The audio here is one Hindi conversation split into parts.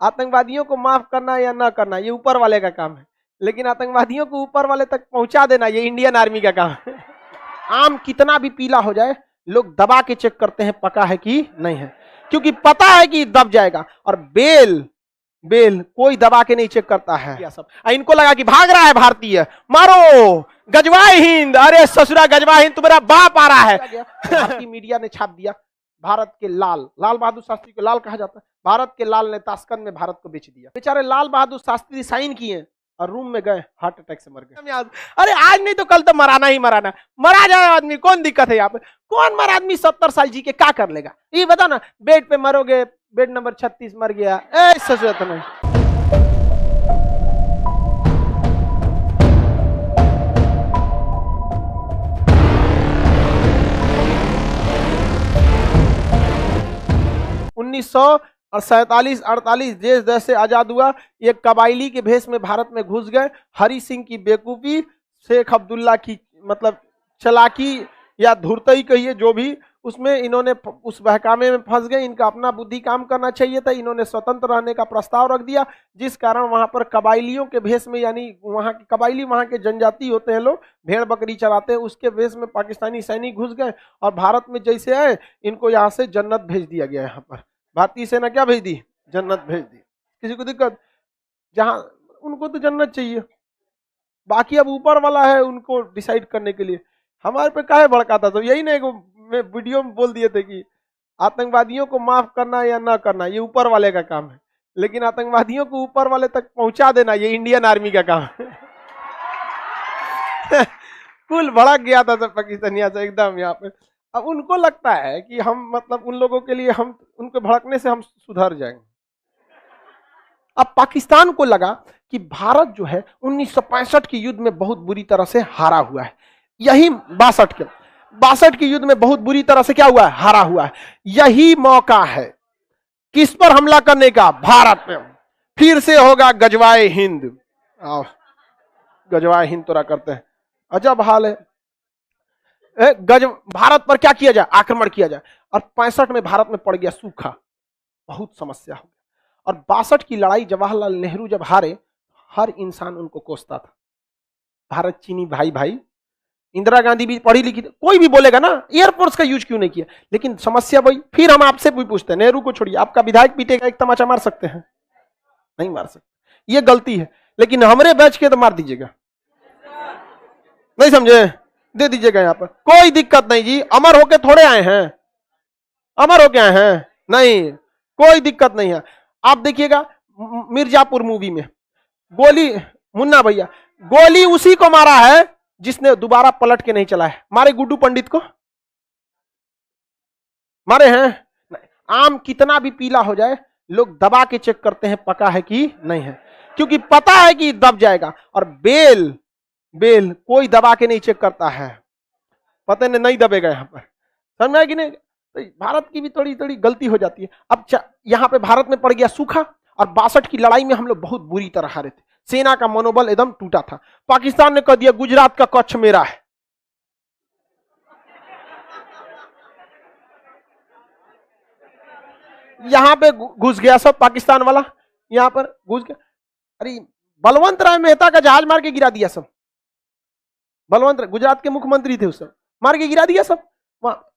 आतंकवादियों को माफ करना या ना करना ये ऊपर वाले का काम है, लेकिन आतंकवादियों को ऊपर वाले तक पहुंचा देना ये इंडियन आर्मी का काम है। आम कितना भी पीला हो जाए लोग दबा के चेक करते हैं पका है कि नहीं है, क्योंकि पता है कि दब जाएगा। और बेल कोई दबा के नहीं चेक करता है। सब इनको लगा कि भाग रहा है भारतीय, मारो गजवाए हिंद, अरे ससुरा गजवा हिंद तुम्हारा बाप आ रहा है। भारतीय मीडिया ने छाप दिया भारत के लाल बहादुर शास्त्री को लाल कहा जाता है, भारत के लाल ने ताशकंद में भारत को बेच दिया। बेचारे लाल बहादुर शास्त्री साइन किए और रूम में गए, हार्ट अटैक से मर गए। अरे आज नहीं तो कल तो मराना ही मराना, मरा जाए आदमी, कौन दिक्कत है यहाँ पे? कौन मर आदमी 70 साल जी के क्या कर लेगा? ये बताओ ना, बेड पे मरोगे, बेड नंबर 36 मर गया, ऐसा जरूरत नहीं। और 47-48 देश जैसे आजाद हुआ, ये कबायली के भेष में भारत में घुस गए। हरि सिंह की बेवकूफी, शेख अब्दुल्ला की मतलब चलाकी या धुरतई कहिए जो भी, उसमें इन्होंने उस बहकामे में फंस गए। इनका अपना बुद्धि काम करना चाहिए था, इन्होंने स्वतंत्र रहने का प्रस्ताव रख दिया, जिस कारण वहां पर कबायलियों के भेष में, यानी वहां के कबायली वहां के जनजाति होते हैं लोग, भेड़ बकरी चराते हैं, उसके भेष में पाकिस्तानी सैनिक घुस गए और भारत में जैसे आए इनको यहाँ से जन्नत भेज दिया गया। यहाँ पर भारतीय सेना क्या भेज दी? जन्नत भेज दी। किसी को दिक्कत? जहां उनको तो जन्नत चाहिए, बाकी अब ऊपर वाला है उनको डिसाइड करने के लिए। हमारे पे काहे भड़काता? तो यही नहीं मैं वीडियो में बोल दिए थे कि आतंकवादियों को माफ करना या ना करना ये ऊपर वाले का काम है, लेकिन आतंकवादियों को ऊपर वाले तक पहुंचा देना ये इंडियन आर्मी का काम है। कुल भड़क गया था सब पाकिस्तानिया से एकदम यहाँ पे। अब उनको लगता है कि हम मतलब उन लोगों के लिए हम उनके भड़कने से हम सुधर जाएंगे। अब पाकिस्तान को लगा कि भारत जो है 1965 के युद्ध में बहुत बुरी तरह से हारा हुआ है, यही 62 के युद्ध में बहुत बुरी तरह से क्या हुआ है? हारा हुआ है। यही मौका है किस पर हमला करने का? भारत पे। फिर से होगा गजवाए हिंद। गजवाए हिंद तोरा करते हैं, अजब हाल है। भारत पर क्या किया जाए? आक्रमण किया जाए। और 65 में भारत में पड़ गया सूखा, बहुत समस्या हो गया। और 62 की लड़ाई जवाहरलाल नेहरू जब हारे, हर इंसान उनको कोसता था, भारत चीनी भाई भाई। इंदिरा गांधी भी पढ़ी लिखी थी, कोई भी बोलेगा ना एयरफोर्स का यूज क्यों नहीं किया, लेकिन समस्या वही। फिर हम आपसे भी पूछते हैं, नेहरू को छोड़िए, आपका विधायक पीटेगा, एक तमाचा मार सकते हैं? नहीं मार सकते, ये गलती है। लेकिन हमारे बैच के तो मार दीजिएगा, नहीं समझे? दे दीजिएगा यहाँ पर, कोई दिक्कत नहीं जी। अमर होके थोड़े आए हैं, अमर होके आए हैं नहीं, कोई दिक्कत नहीं है। आप देखिएगा मिर्जापुर मूवी में गोली, मुन्ना भैया, गोली उसी को मारा है जिसने दोबारा पलट के नहीं चला है। मारे गुड्डू पंडित को मारे हैं? आम कितना भी पीला हो जाए लोग दबा के चेक करते हैं पका है कि नहीं है, क्योंकि पता है कि दब जाएगा। और बेल कोई दबा के नहीं चेक करता है, पता नहीं दबेगा यहाँ पर, समझ में आया कि नहीं? तो भारत की भी थोड़ी थोड़ी गलती हो जाती है। अब यहाँ पे भारत में पड़ गया सूखा, और 62 की लड़ाई में हम लोग बहुत बुरी तरह हारे थे, सेना का मनोबल एकदम टूटा था। पाकिस्तान ने कह दिया गुजरात का कच्छ मेरा है। यहां पे घुस गया सब पाकिस्तान वाला, यहां पर घुस गया। अरे बलवंत राय मेहता का जहाज मार के गिरा दिया सब। बलवंत राय गुजरात के मुख्यमंत्री थे, उस समय मार के गिरा दिया सब।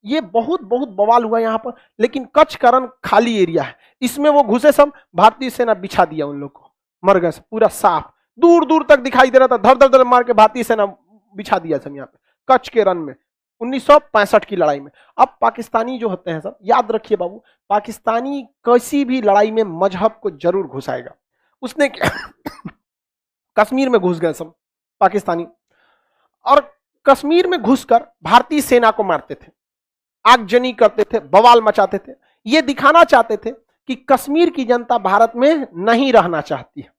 ये बहुत बवाल हुआ यहाँ पर। लेकिन कच्छ का रण खाली एरिया है, इसमें वो घुसे सब, भारतीय सेना बिछा दिया उन लोग को, मर गए सब, पूरा साफ दूर दूर तक दिखाई दे रहा था, धर धर मार के भारतीय सेना बिछा दिया सब यहाँ पे कच्छ के रण में 1965 की लड़ाई में। अब पाकिस्तानी जो होते हैं सब, याद रखिए बाबू, पाकिस्तानी किसी भी लड़ाई में मजहब को जरूर घुसाएगा। उसने कश्मीर में घुस गए सब पाकिस्तानी, और कश्मीर में घुसकर भारतीय सेना को मारते थे, आगजनी करते थे, बवाल मचाते थे। ये दिखाना चाहते थे कि कश्मीर की जनता भारत में नहीं रहना चाहती है,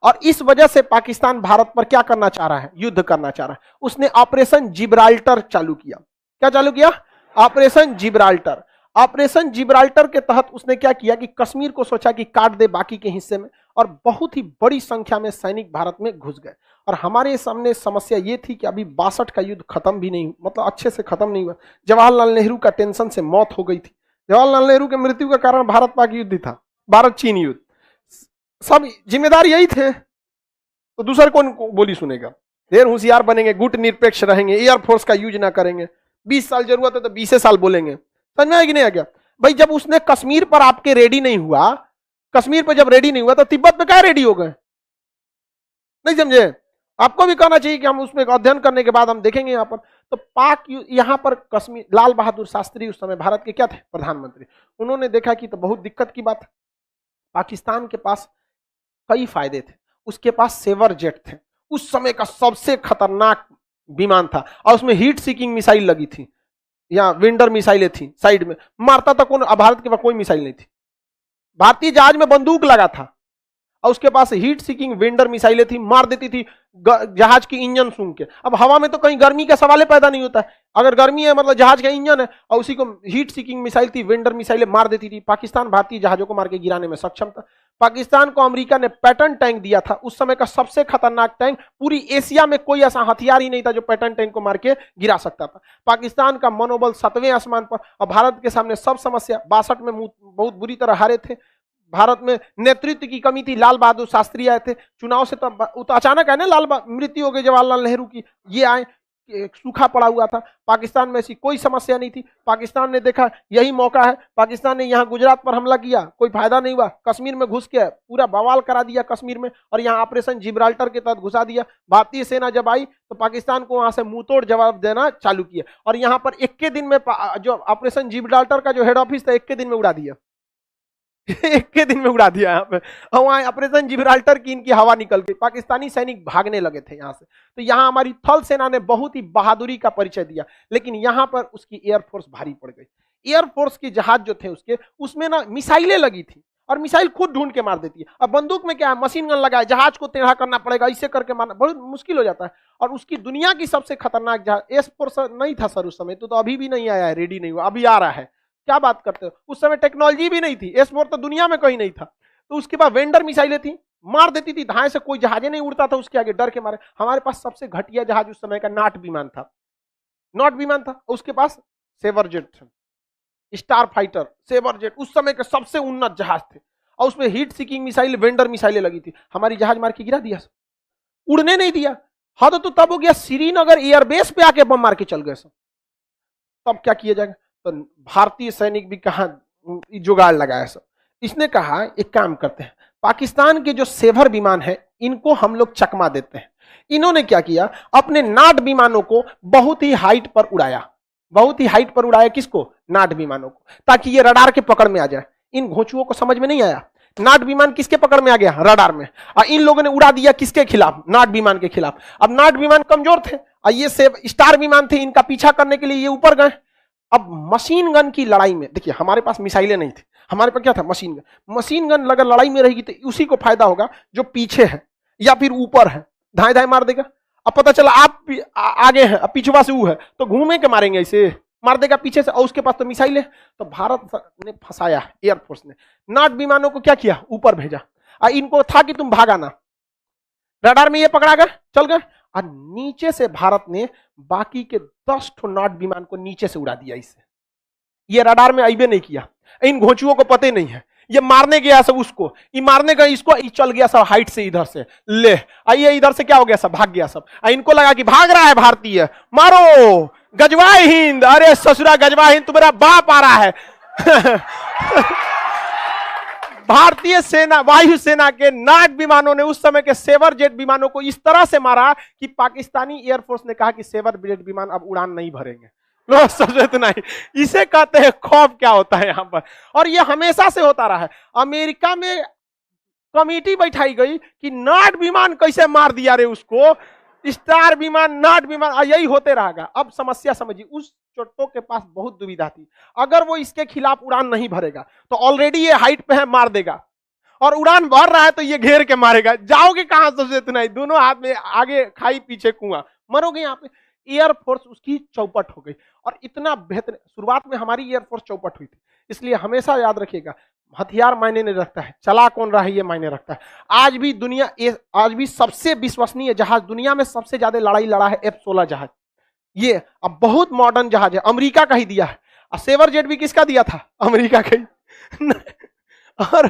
और इस वजह से पाकिस्तान भारत पर क्या करना चाह रहा है? युद्ध करना चाह रहा है। उसने ऑपरेशन जिब्राल्टर चालू किया। क्या चालू किया? Operation Gibraltar. ऑपरेशन जिब्राल्टर के तहत उसने क्या किया कि कश्मीर को सोचा कि काट दे बाकी के हिस्से में, और बहुत ही बड़ी संख्या में सैनिक भारत में घुस गए। और हमारे सामने समस्या ये थी कि अभी 62 का युद्ध खत्म भी नहीं, मतलब अच्छे से खत्म नहीं हुआ। जवाहरलाल नेहरू का टेंशन से मौत हो गई थी। जवाहरलाल नेहरू के मृत्यु का कारण भारत पाक युद्ध था, भारत चीन युद्ध। सब जिम्मेदार यही थे, तो दूसरे कौन बोली सुनेगा? ढेर होशियार बनेंगे, गुट निरपेक्ष रहेंगे, एयरफोर्स का यूज ना करेंगे, 20 साल जरूरत है तो 20 साल बोलेंगे। समझ में आया कि नहीं आ गया? भाई जब उसने कश्मीर पर आपके रेडी नहीं हुआ, कश्मीर पर जब रेडी नहीं हुआ तो तिब्बत पे क्या रेडी हो गए? नहीं समझे? आपको भी कहना चाहिए कि हम उसमें अध्ययन करने के बाद हम देखेंगे यहाँ पर। तो पाक यहाँ पर कश्मीर, लाल बहादुर शास्त्री उस समय भारत के क्या थे? प्रधानमंत्री। उन्होंने देखा कि तो बहुत दिक्कत की बात है, पाकिस्तान के पास कई फायदे थे, उसके पास सेवर जेट थे, उस समय का सबसे खतरनाक विमान था, और उसमें हीट सीकिंग मिसाइल लगी थी, या विंडर मिसाइलें थी साइड में, मारता था कौन? भारत के पास कोई मिसाइल नहीं थी। भारतीय जहाज में बंदूक लगा था और उसके पास हीट सीकिंग विंडर मिसाइलें थी, मार देती थी जहाज की इंजन सूंघ के। अब हवा में तो कहीं गर्मी का सवाल पैदा नहीं होता है, अगर गर्मी है मतलब जहाज का इंजन है, और उसी को हीट सीकिंग मिसाइल थी, विंडर मिसाइलें मार देती थी। पाकिस्तान भारतीय जहाजों को मार के गिराने में सक्षम था। पाकिस्तान को अमेरिका ने पैटर्न टैंक दिया था, उस समय का सबसे खतरनाक टैंक, पूरी एशिया में कोई ऐसा हथियार ही नहीं था जो पैटर्न टैंक को मार के गिरा सकता था। पाकिस्तान का मनोबल 7वें आसमान पर, और भारत के सामने सब समस्या। 62 में बहुत बुरी तरह हारे थे, भारत में नेतृत्व की कमी थी, लाल बहादुर शास्त्री आए थे चुनाव से, तो अचानक है ना, मृत्यु हो गई जवाहरलाल नेहरू की, ये आए, सूखा पड़ा हुआ था, पाकिस्तान में ऐसी कोई समस्या नहीं थी। पाकिस्तान ने देखा यही मौका है, पाकिस्तान ने यहाँ गुजरात पर हमला किया, कोई फायदा नहीं हुआ, कश्मीर में घुस के पूरा बवाल करा दिया कश्मीर में, और यहाँ ऑपरेशन जिब्राल्टर के तहत घुसा दिया। भारतीय सेना जब आई तो पाकिस्तान को वहां से मुंहतोड़ जवाब देना चालू किया, और यहाँ पर 21 दिन में जो ऑपरेशन जिब्राल्टर का जो हेड ऑफिस था 21 दिन में उड़ा दिया। एक के दिन में उड़ा दिया यहाँ पे, और वहां ऑपरेशन जिब्राल्टर की इनकी हवा निकल गई, पाकिस्तानी सैनिक भागने लगे थे यहाँ से। तो यहाँ हमारी थल सेना ने बहुत ही बहादुरी का परिचय दिया, लेकिन यहाँ पर उसकी एयरफोर्स भारी पड़ गई। एयरफोर्स के जहाज जो थे उसके, उसमें ना मिसाइलें लगी थी, और मिसाइल खुद ढूंढ के मार देती है। अब बंदूक में क्या है, मशीन गन लगा है, जहाज को टेढ़ा करना पड़ेगा, इससे करके मारना बहुत मुश्किल हो जाता है। और उसकी दुनिया की सबसे खतरनाक जहाज एयरफोर्स नहीं था सर उस समय, तो अभी भी नहीं आया है, रेडी नहीं हुआ, अभी आ रहा है। क्या बात करते हो, उस समय टेक्नोलॉजी भी नहीं थी, एस-4 तो दुनिया में कहीं नहीं था। तो उसके बाद वेंडर मिसाइलें थी, मार देती थी, धाए से कोई जहाज नहीं उड़ता था उसके आगे, डर के मारे। हमारे पास सबसे घटिया जहाज उस समय का नॉट विमान था, नॉट विमान था, उसके पास सेवर जेट था, स्टार फाइटर, सेवर जेट उस समय के सबसे उन्नत जहाज थे, और उसमें हीट सीकिंग मिसाइल, वेंडर मिसाइलें लगी थी। हमारी जहाज मार के गिरा दिया, उड़ने नहीं दिया। हाँ तो तब हो गया श्रीनगर एयरबेस पे आके बम मार के चल गए सब, तब क्या किया जाएगा? तो भारतीय सैनिक भी कहा जुगाड़ लगाया सब। इसने कहा एक काम करते हैं, पाकिस्तान के जो सेवर विमान है इनको हम लोग चकमा देते हैं। इन्होंने क्या किया, अपने नाट विमानों को बहुत ही हाइट पर उड़ाया, बहुत ही हाइट पर उड़ाया। किसको? नाट विमानों को, ताकि ये रडार के पकड़ में आ जाए। इन घोंचुओं को समझ में नहीं आया, नाट विमान किसके पकड़ में आ गया? रडार में। और इन लोगों ने उड़ा दिया किसके खिलाफ? नाट विमान के खिलाफ। अब नाट विमान कमजोर थे और ये स्टार विमान थे, इनका पीछा करने के लिए ये ऊपर गए। अब मशीन गन की लड़ाई में देखिए, हमारे पास मिसाइलें नहीं थी, हमारे पास क्या था? Machine gun. मशीन गन अगर लड़ाई में रहेगी तो उसी को फायदा होगा जो पीछे है या फिर ऊपर है, धाए धाए मार देगा। अब पता चला आप आगे हैं, अब पीछवा से वो है, तो घूमे के मारेंगे, इसे मार देगा पीछे से, और उसके पास तो मिसाइल है। तो भारत ने फंसाया, एयरफोर्स ने नाट विमानों को क्या किया? ऊपर भेजा। और इनको था कि तुम भागाना, रडार में ये पकड़ा गया, चल गए। और नीचे से भारत ने बाकी के 10 ठो नाट विमान को नीचे से उड़ा दिया। इससे ये रडार में आइबे नहीं किया, इन घोंचुओं को पता नहीं है, ये मारने गया सब उसको, ये मारने गया इसको, ये चल गया सब हाइट से इधर से, ले आइए इधर से क्या हो गया, सब भाग गया सब। इनको लगा कि भाग रहा है भारतीय, मारो गजवाए हिंद, अरे ससुरा गजवा हिंद तुम्हारा बाप आ रहा है। भारतीय सेना, वायुसेना के नाट विमानों ने उस समय के सेवर जेट विमानों को इस तरह से मारा कि पाकिस्तानी एयरफोर्स ने कहा कि सेवर जेट विमान अब उड़ान नहीं भरेंगे। लो समझे नहीं, इसे कहते हैं खौफ क्या होता है यहां पर। और ये हमेशा से होता रहा है। अमेरिका में कमेटी बैठाई गई कि नाट विमान कैसे मार दिया रे उसको, स्टार विमान, नाट विमान, यही होते रहेगा। अब समस्या समझिए, उस चोटों के पास बहुत दुविधा थी, अगर वो इसके खिलाफ उड़ान नहीं भरेगा तो ऑलरेडी ये हाइट पे है, मार देगा, और उड़ान भर रहा है तो ये घेर के मारेगा, जाओगे कहां? समझे नहीं, दोनों हाथ में, आगे खाई पीछे कुआं, मरोगे यहाँ पे। एयरफोर्स उसकी चौपट हो गई, और इतना बेहतर, शुरुआत में हमारी एयरफोर्स चौपट हुई थी। इसलिए हमेशा याद रखिएगा, हथियार मायने नहीं रखता है, चला कौन रहा है ये मायने रखता है। आज भी दुनिया, आज भी सबसे विश्वसनीय जहाज दुनिया में सबसे ज्यादा लड़ाई लड़ा है F-16 जहाज। ये अब बहुत मॉडर्न जहाज है, अमेरिका का ही दिया है। और सेवर जेट भी किसका दिया था? अमेरिका का ही। और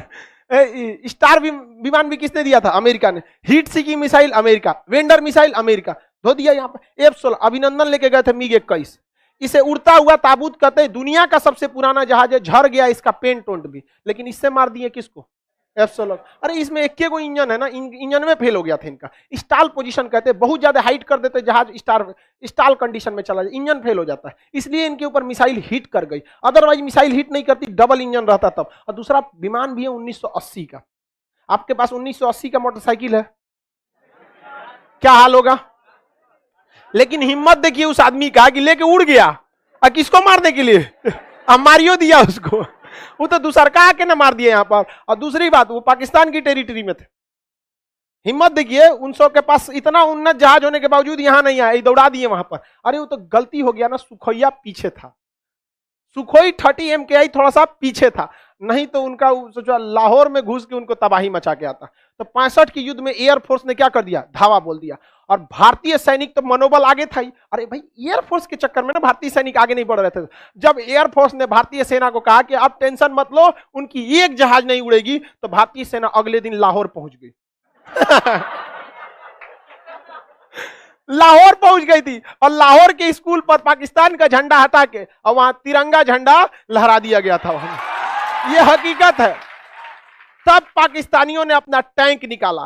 स्टार विमान भी किसने दिया था? अमेरिका ने। Heat seeking missile America, vendor missile America धो दिया। यहाँ पर F-16 अभिनंदन लेके गए थे MiG-21। इसे उड़ता हुआ ताबूत कहते हैं, दुनिया का सबसे पुराना जहाज है, झड़ गया इसका पेंट टोंट भी, लेकिन इससे मार दिए किसको? F-16। अरे इसमें एक को इंजन है ना, इंजन में फेल हो गया था इनका। स्टाल पोजीशन कहते हैं, बहुत ज्यादा हाइट कर देते जहाज, स्टाल कंडीशन में चला जाए, इंजन फेल हो जाता है, इसलिए इनके ऊपर मिसाइल हिट कर गई। अदरवाइज मिसाइल हिट नहीं करती, डबल इंजन रहता तब। और दूसरा विमान भी है 1980 का। आपके पास 1980 का मोटरसाइकिल है, क्या हाल होगा? लेकिन हिम्मत देखिए उस आदमी का कि लेके उड़ गया, और किसको मारने के लिए? मारियो दिया उसको। वो तो दूसरका आके ना मार दिया यहाँ पर। और दूसरी बात, वो पाकिस्तान की टेरिटरी में थे। हिम्मत देखिए, उन सब के पास इतना उन्नत जहाज होने के बावजूद यहां नहीं आए, दौड़ा दिए वहां पर। अरे वो तो गलती हो गया ना, सुखोइया पीछे था, सुखोई 30 MKI थोड़ा सा पीछे था, नहीं तो उनका सोचा लाहौर में घुस के उनको तबाही मचा के आता। तो 65 के युद्ध में एयरफोर्स ने क्या कर दिया? धावा बोल दिया। और भारतीय सैनिक तो मनोबल आगे था ही। अरे भाई, एयरफोर्स के चक्कर में ना भारतीय सैनिक आगे नहीं बढ़ रहे थे। जब एयरफोर्स ने भारतीय सेना को कहा कि आप टेंशन मत लो, उनकी एक जहाज नहीं उड़ेगी, तो भारतीय सेना अगले दिन लाहौर पहुंच गई। लाहौर पहुंच गई थी, और लाहौर के स्कूल पर पाकिस्तान का झंडा हटा के और वहां तिरंगा झंडा लहरा दिया गया था वहां। यह हकीकत है। तब पाकिस्तानियों ने अपना टैंक निकाला,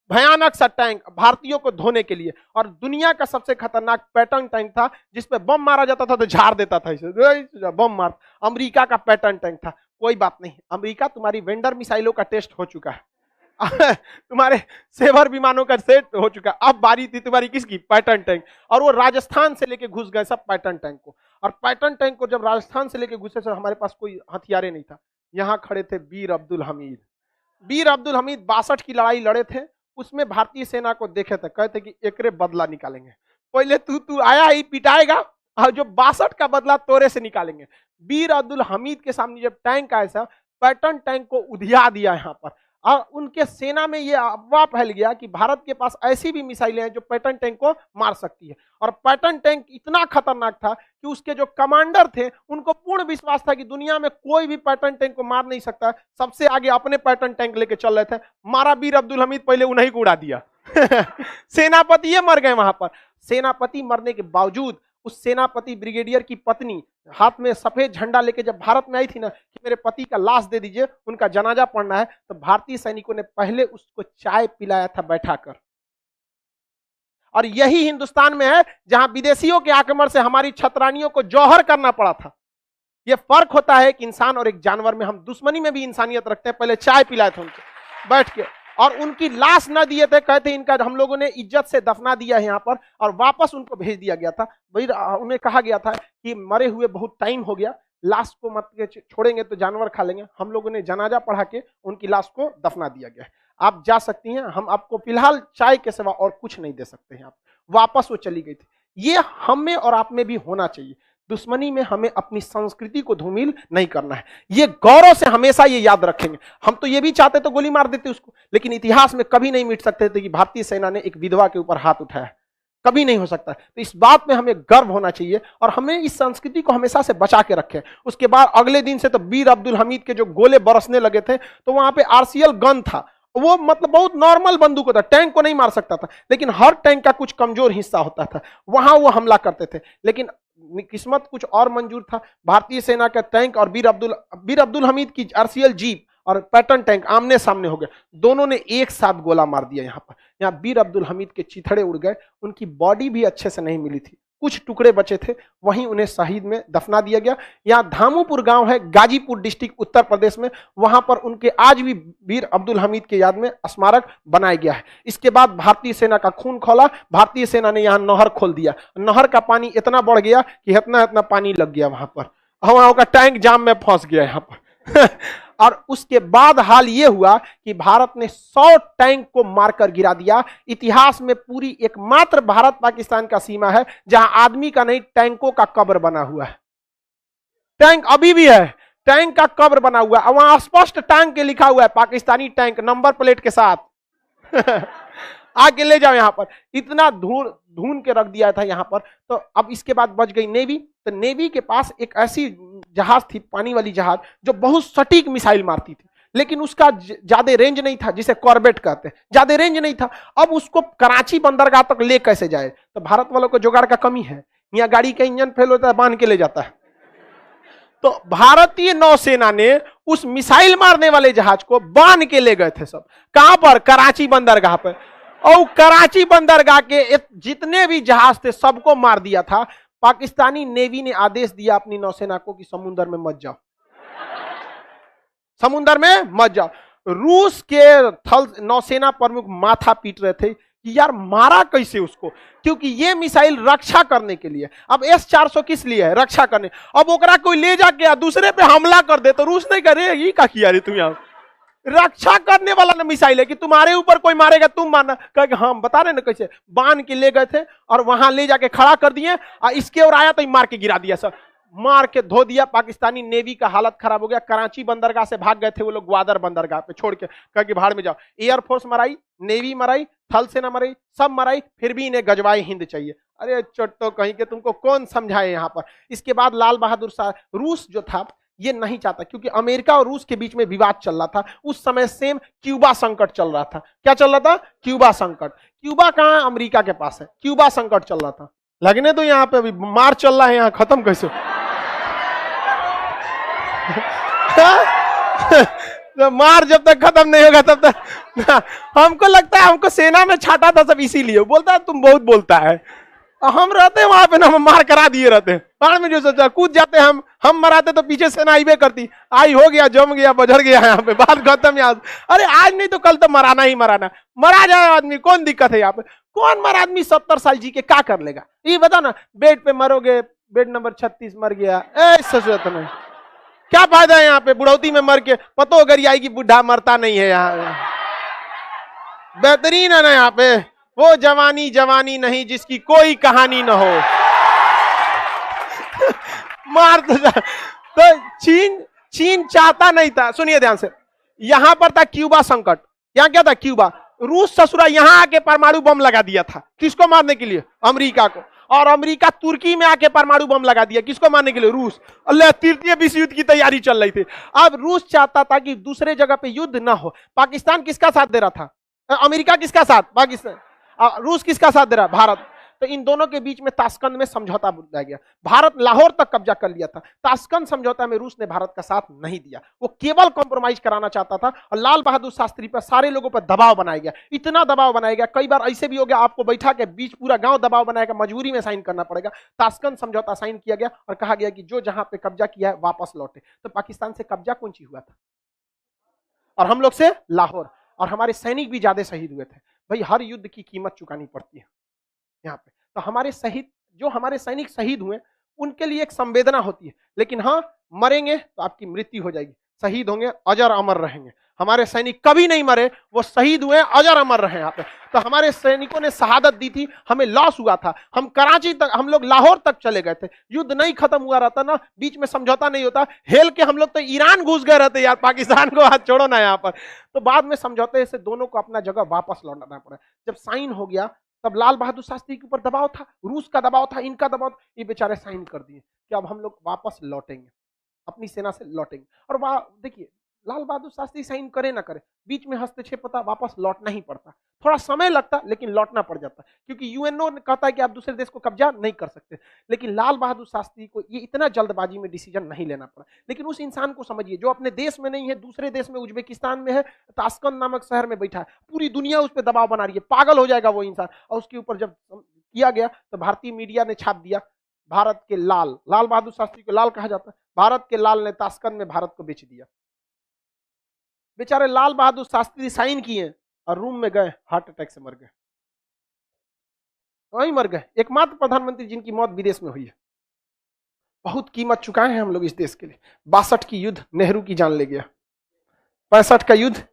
भयानक सा टैंक, भारतीयों को धोने के लिए। और दुनिया का सबसे खतरनाक पैटर्न टैंक था, जिसपे बम मारा जाता था तो झाड़ देता था इसे, बम मार। अमेरिका का पैटर्न टैंक था। कोई बात नहीं, अमेरिका तुम्हारी वेंडर मिसाइलों का टेस्ट हो चुका है, तुम्हारे सेवर विमानों का सेट हो चुका। अब बारी थी तुम्हारी किसकी? Patton tank. और वो राजस्थान से लेके घुस गए सब पैटर्न टैंक को। और पैटर्न टैंक को जब राजस्थान से लेके घुसे, तो हमारे पास कोई हथियारे नहीं था। यहां खड़े थे वीर अब्दुल हमीद। वीर अब्दुल हमीद 62 की लड़ाई लड़े थे, उसमें भारतीय सेना को देखे थे, कहते कि एकरे बदला निकालेंगे। पहले तू आया ही पिटाएगा, और जो 62 का बदला तोरे से निकालेंगे। वीर अब्दुल हमीद के सामने जब टैंक आया था, पैटर्न टैंक को उधिया दिया यहाँ पर। और उनके सेना में यह अफवाह फैल गया कि भारत के पास ऐसी भी मिसाइलें हैं जो पैटर्न टैंक को मार सकती है। और पैटर्न टैंक इतना खतरनाक था कि उसके जो कमांडर थे, उनको पूर्ण विश्वास था कि दुनिया में कोई भी पैटर्न टैंक को मार नहीं सकता। सबसे आगे अपने पैटर्न टैंक लेके चल रहे थे। मारा वीर अब्दुल हमीद, पहले उन्हीं को उड़ा दिया। सेनापति ये मर गए वहां पर। सेनापति मरने के बावजूद उस सेनापति ब्रिगेडियर की पत्नी हाथ में सफेद झंडा लेके जब भारत में आई थी ना, कि मेरे पति का लाश दे दीजिए, उनका जनाजा पढ़ना है, तो भारतीय सैनिकों ने पहले उसको चाय पिलाया था बैठाकर। और यही हिंदुस्तान में है जहां विदेशियों के आक्रमण से हमारी छतरानियों को जौहर करना पड़ा था। यह फर्क होता है कि इंसान और एक जानवर में। हम दुश्मनी में भी इंसानियत रखते हैं, पहले चाय पिलाए थे उनको बैठ के, और उनकी लाश न दिए थे, कहते इनका हम लोगों ने इज्जत से दफना दिया है यहाँ पर, और वापस उनको भेज दिया गया था। भाई उन्हें कहा गया था कि मरे हुए बहुत टाइम हो गया, लाश को मत छोड़ेंगे तो जानवर खा लेंगे। हम लोगों ने जनाजा पढ़ा के उनकी लाश को दफना दिया गया। आप जा सकती हैं, हम आपको फिलहाल चाय के सिवा और कुछ नहीं दे सकते हैं। आप वापस वो चली गई थी। ये हम में और आप में भी होना चाहिए। दुश्मनी में हमें अपनी संस्कृति को धूमिल नहीं करना है। ये गौरव से हमेशा ये याद रखेंगे। हम तो ये भी चाहते तो गोली मार देते उसको, लेकिन इतिहास में कभी नहीं मिट सकते थे कि भारतीय सेना ने एक विधवा के ऊपर हाथ उठाया। कभी नहीं हो सकता। तो इस बात में हमें गर्व होना चाहिए, और हमें इस संस्कृति को हमेशा से बचा के रखें। उसके बाद अगले दिन से तो वीर अब्दुल हमीद के जो गोले बरसने लगे थे, तो वहां पे RCL गन था। वो मतलब बहुत नॉर्मल बंदूक होता, टैंक को नहीं मार सकता था, लेकिन हर टैंक का कुछ कमजोर हिस्सा होता था, वहां वो हमला करते थे। लेकिन किस्मत कुछ और मंजूर था। भारतीय सेना का टैंक और वीर अब्दुल हमीद की RCL जीप और पैटर्न टैंक आमने सामने हो गए। दोनों ने एक साथ गोला मार दिया। यहाँ पर यहाँ वीर अब्दुल हमीद के चिथड़े उड़ गए। उनकी बॉडी भी अच्छे से नहीं मिली थी, कुछ टुकड़े बचे थे, वहीं उन्हें शहीद में दफना दिया गया। यहाँ धामूपुर गांव है, गाजीपुर डिस्ट्रिक्ट, उत्तर प्रदेश में। वहां पर उनके आज भी वीर अब्दुल हमीद के याद में स्मारक बनाया गया है। इसके बाद भारतीय सेना का खून खौला। भारतीय सेना ने यहाँ नहर खोल दिया। नहर का पानी इतना बढ़ गया कि इतना इतना पानी लग गया वहां पर, वहां का टैंक जाम में फंस गया यहाँ पर। और उसके बाद हाल यह हुआ कि भारत ने 100 टैंक को मारकर गिरा दिया। इतिहास में पूरी एकमात्र भारत पाकिस्तान का सीमा है जहां आदमी का नहीं, टैंकों का कब्र बना हुआ है। टैंक अभी भी है, टैंक का कब्र बना हुआ है। वहां स्पष्ट टैंक के लिखा हुआ है, पाकिस्तानी टैंक, नंबर प्लेट के साथ। आके ले जाओ। यहाँ पर इतना ढूंढ के रख दिया था यहाँ पर। तो अब इसके बाद बच गई नेवी। तो नेवी के पास एक ऐसी जहाज थी, पानी वाली जहाज, जो बहुत सटीक मिसाइल मारती थी। लेकिन उसका ज्यादा रेंज नहीं था, जिसे कॉर्बेट कहते हैं, ज्यादा रेंज नहीं था। अब उसको कराची बंदरगाह तक ले कैसे जाए? तो भारत वालों को जुगाड़ का कमी है, यहाँ गाड़ी का इंजन फेल होता है, बांध के ले जाता है। तो भारतीय नौसेना ने उस मिसाइल मारने वाले जहाज को बांध के ले गए थे सब। कहां पर? कराची बंदरगाह पर। और कराची बंदरगाह के जितने भी जहाज थे सबको मार दिया था। पाकिस्तानी नेवी ने आदेश दिया अपनी नौसेना को कि समुद्र में मत जाओ, समुद्र में मत जाओ। रूस के थल नौसेना प्रमुख माथा पीट रहे थे कि यार मारा कैसे उसको, क्योंकि ये मिसाइल रक्षा करने के लिए। अब S-400 किस लिए है? रक्षा करने। अब ओकरा कोई ले जाके दूसरे पे हमला कर दे तो रूस नहीं करे, ये का किया रे तुम? यहाँ रक्षा करने वाला ना मिसाइल है कि तुम्हारे ऊपर कोई मारेगा तुम मारना। कह हाँ बता रहे ना कैसे बांध के ले गए थे और वहां ले जाके खड़ा कर दिए, और इसके और आया तो मार के गिरा दिया, सर मार के धो दिया। पाकिस्तानी नेवी का हालत खराब हो गया। कराची बंदरगाह से भाग गए थे वो लोग, ग्वादर बंदरगाह पे छोड़ के, कह के भाड़ में जाओ। एयरफोर्स मराई, नेवी मराई, थल सेना मराई, सब मराई, फिर भी इन्हें गजवाए हिंद चाहिए। अरे चट्टो कहीं के, तुमको कौन समझाए यहाँ पर। इसके बाद लाल बहादुर शास्त्री, रूस जो था ये नहीं चाहता, क्योंकि अमेरिका और रूस के बीच में विवाद चल रहा था उस समय। सेम क्यूबा संकट चल रहा था। क्या चल रहा था? क्यूबा संकट। क्यूबा कहाँ? अमेरिका के पास है। क्यूबा संकट चल रहा था। लगने तो यहाँ पे अभी मार चल रहा है, यहाँ खत्म कैसे? तो मार जब तक खत्म नहीं होगा तब तक। हमको लगता है हमको सेना में छाटा था सब इसीलिए। बोलता है तुम बहुत बोलता है। हम रहते वहां पे ना, हम मार करा दिए रहते। बाढ़ में जो सोचा कूद जाते हम मराते तो पीछे सेना आईबे करती। आई हो गया, जम गया, बजर गया, यहाँ पे बात खत्म। याद अरे आज नहीं तो कल तो मराना ही मराना। मरा जाए आदमी, कौन दिक्कत है यहाँ पे? कौन मरा आदमी 70 साल जी के क्या कर लेगा? ये बता ना, बेड पे मरोगे, बेड नंबर 36 मर गया, ऐसा नहीं, क्या फायदा है यहाँ पे? बुढ़ौती में मर के पतो गरी आएगी, बुढ़ा मरता नहीं है यहाँ। बेहतरीन है ना यहाँ पे, वो जवानी जवानी नहीं जिसकी कोई कहानी ना हो। मार तो चीन चाहता नहीं था। सुनिए ध्यान से, यहां पर था क्यूबा संकट। यहां क्या था? क्यूबा। रूस ससुरा यहां आके परमाणु बम लगा दिया था। किसको मारने के लिए? अमेरिका को। और अमेरिका तुर्की में आके परमाणु बम लगा दिया। किसको मारने के लिए? रूस। अल्लाह, तृतीय विश्व युद्ध की तैयारी चल रही थी। अब रूस चाहता था कि दूसरे जगह पे युद्ध ना हो। पाकिस्तान किसका साथ दे रहा था? अमेरिका किसका साथ? पाकिस्तान। रूस किसका साथ दे रहा? भारत। तो इन दोनों के बीच में ताशकंद में समझौता बुलाया गया। भारत लाहौर तक कब्जा कर लिया था। ताशकंद समझौता में रूस ने भारत का साथ नहीं दिया। वो केवल कॉम्प्रोमाइज कराना चाहता था। और लाल बहादुर शास्त्री पर सारे लोगों पर दबाव बनाया गया। इतना दबाव बनाया गया, कई बार ऐसे भी हो गया आपको बैठा के बीच पूरा गांव दबाव बनाएगा, मजबूरी में साइन करना पड़ेगा। ताशकंद समझौता साइन किया गया और कहा गया कि जो जहां पे कब्जा किया है वापस लौटे। तो पाकिस्तान से कब्जा कौन सी हुआ था? और हम लोग से लाहौर। और हमारे सैनिक भी ज्यादा शहीद हुए थे। भाई हर युद्ध की कीमत चुकानी पड़ती है यहाँ पे। तो हमारे शहीद, जो हमारे सैनिक शहीद हुए, उनके लिए एक संवेदना होती है। लेकिन हाँ, मरेंगे तो आपकी मृत्यु हो जाएगी, शहीद होंगे, अजर अमर रहेंगे। हमारे सैनिक कभी नहीं मरे, वो शहीद हुए, अजर अमर रहे यहाँ पे। तो हमारे सैनिकों ने शहादत दी थी, हमें लॉस हुआ था। हम कराची तक, हम लोग लाहौर तक चले गए थे। युद्ध नहीं खत्म हुआ रहता ना, बीच में समझौता नहीं होता, हेल के हम लोग तो ईरान घुस गए रहते यार। पाकिस्तान को हाथ छोड़ो ना यहाँ पर। तो बाद में समझौते से दोनों को अपना जगह वापस लौटाना पड़ा। जब साइन हो गया तब लाल बहादुर शास्त्री के ऊपर दबाव था, रूस का दबाव था, इनका दबाव था। ये बेचारे साइन कर दिए कि अब हम लोग वापस लौटेंगे, अपनी सेना से लौटेंगे। और वह देखिए, लाल बहादुर शास्त्री साइन करे ना करे, बीच में हस्तक्षेप होता, वापस लौटना ही पड़ता। थोड़ा समय लगता लेकिन लौटना पड़ जाता, क्योंकि यूएनओ ने कहता है कि आप दूसरे देश को कब्जा नहीं कर सकते। लेकिन लाल बहादुर शास्त्री को ये इतना जल्दबाजी में डिसीजन नहीं लेना पड़ा। लेकिन उस इंसान को समझिए जो अपने देश में नहीं है, दूसरे देश में, उज्बेकिस्तान में है, ताशकंद नामक शहर में बैठा है, पूरी दुनिया उस पर दबाव बना रही है, पागल हो जाएगा वो इंसान। और उसके ऊपर जब किया गया तो भारतीय मीडिया ने छाप दिया, भारत के लाल, लाल बहादुर शास्त्री को लाल कहा जाता है, भारत के लाल ने ताशकंद में भारत को बेच दिया। बेचारे लाल बहादुर शास्त्री साइन किए और रूम में गए, हार्ट अटैक से मर गए, वहीं मर गए। एकमात्र प्रधानमंत्री जिनकी मौत विदेश में हुई है। बहुत कीमत चुकाए हैं हम लोग इस देश के लिए। 62 की युद्ध नेहरू की जान ले गया, 65 का युद्ध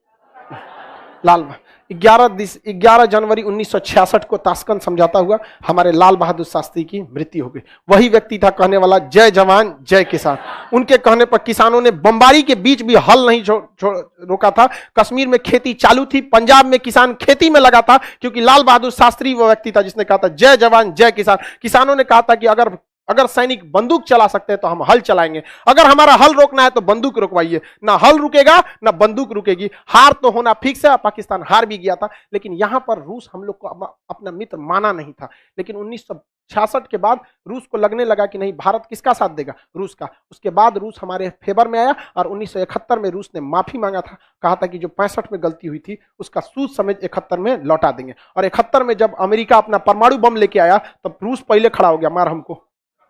लाल, 11 जनवरी 1966 को ताशकंद समझौता हुआ, हमारे लाल बहादुर शास्त्री की मृत्यु हो गई। वही व्यक्ति था कहने वाला जय जवान जय किसान। उनके कहने पर किसानों ने बमबारी के बीच भी हल नहीं रोका था। कश्मीर में खेती चालू थी, पंजाब में किसान खेती में लगा था, क्योंकि लाल बहादुर शास्त्री वो व्यक्ति था जिसने कहा था जय जवान जय किसान। किसानों ने कहा था कि अगर अगर सैनिक बंदूक चला सकते हैं तो हम हल चलाएंगे। अगर हमारा हल रोकना है तो बंदूक रुकवाइए, ना हल रुकेगा ना बंदूक रुकेगी। हार तो होना फिक्स है, पाकिस्तान हार भी गया था, लेकिन यहां पर रूस हम लोग को अपना मित्र माना नहीं था। लेकिन 1966 के बाद रूस को लगने लगा कि नहीं, भारत किसका साथ देगा, रूस का। उसके बाद रूस हमारे फेवर में आया और 1971 में रूस ने माफी मांगा था, कहा था कि जो 65 में गलती हुई थी उसका सूद समेत 71 में लौटा देंगे। और 71 में जब अमेरिका अपना परमाणु बम लेके आया तब रूस पहले खड़ा हो गया, मार हमको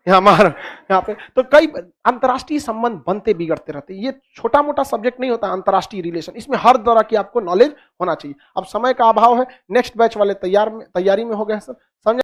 यहाँ पे। तो कई अंतर्राष्ट्रीय संबंध बनते बिगड़ते रहते, ये छोटा मोटा सब्जेक्ट नहीं होता अंतर्राष्ट्रीय रिलेशन, इसमें हर तरह की आपको नॉलेज होना चाहिए। अब समय का अभाव है, नेक्स्ट बैच वाले तैयारी में हो गए सब, समझ